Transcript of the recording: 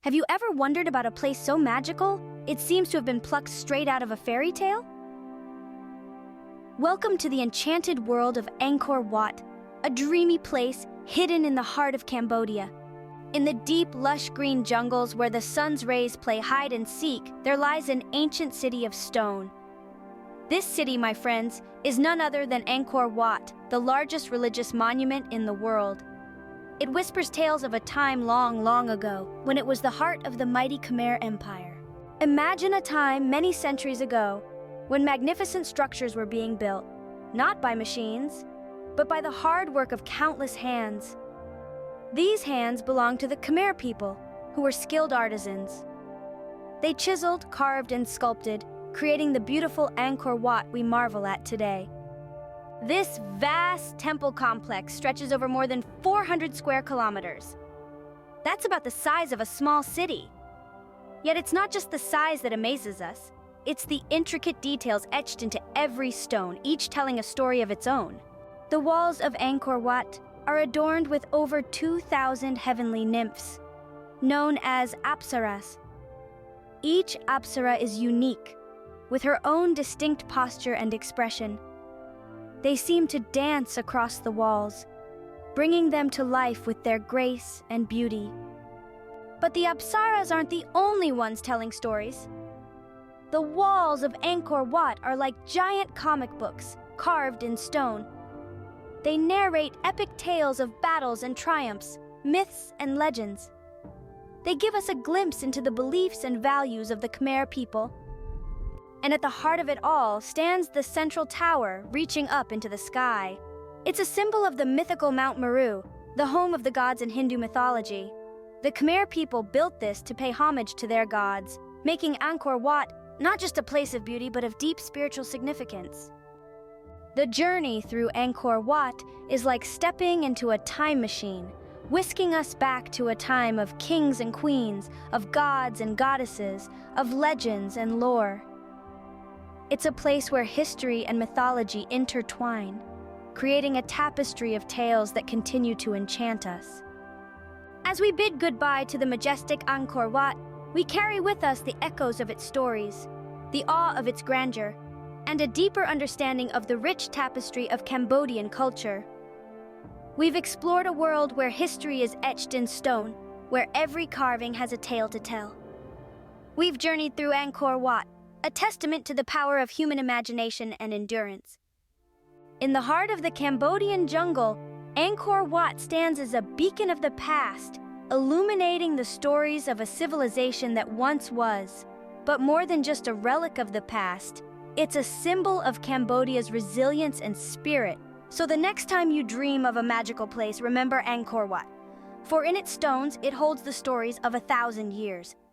Have you ever wondered about a place so magical, it seems to have been plucked straight out of a fairy tale? Welcome to the enchanted world of Angkor Wat, a dreamy place hidden in the heart of Cambodia. In the deep, lush green jungles where the sun's rays play hide and seek, there lies an ancient city of stone. This city, my friends, is none other than Angkor Wat, the largest religious monument in the world. It whispers tales of a time long, long ago, when it was the heart of the mighty Khmer Empire. Imagine a time many centuries ago, when magnificent structures were being built, not by machines, but by the hard work of countless hands. These hands belonged to the Khmer people, who were skilled artisans. They chiseled, carved, and sculpted, creating the beautiful Angkor Wat we marvel at today. This vast temple complex stretches over more than 400 square kilometers. That's about the size of a small city. Yet it's not just the size that amazes us, it's the intricate details etched into every stone, each telling a story of its own. The walls of Angkor Wat are adorned with over 2,000 heavenly nymphs, known as apsaras. Each apsara is unique, with her own distinct posture and expression. They seem to dance across the walls, bringing them to life with their grace and beauty. But the apsaras aren't the only ones telling stories. The walls of Angkor Wat are like giant comic books, carved in stone. They narrate epic tales of battles and triumphs, myths and legends. They give us a glimpse into the beliefs and values of the Khmer people. And at the heart of it all stands the central tower reaching up into the sky. It's a symbol of the mythical Mount Meru, the home of the gods in Hindu mythology. The Khmer people built this to pay homage to their gods, making Angkor Wat not just a place of beauty but of deep spiritual significance. The journey through Angkor Wat is like stepping into a time machine, whisking us back to a time of kings and queens, of gods and goddesses, of legends and lore. It's a place where history and mythology intertwine, creating a tapestry of tales that continue to enchant us. As we bid goodbye to the majestic Angkor Wat, we carry with us the echoes of its stories, the awe of its grandeur, and a deeper understanding of the rich tapestry of Cambodian culture. We've explored a world where history is etched in stone, where every carving has a tale to tell. We've journeyed through Angkor Wat, a testament to the power of human imagination and endurance. In the heart of the Cambodian jungle, Angkor Wat stands as a beacon of the past, illuminating the stories of a civilization that once was. But more than just a relic of the past, it's a symbol of Cambodia's resilience and spirit. So the next time you dream of a magical place, remember Angkor Wat. For in its stones, it holds the stories of 1,000 years.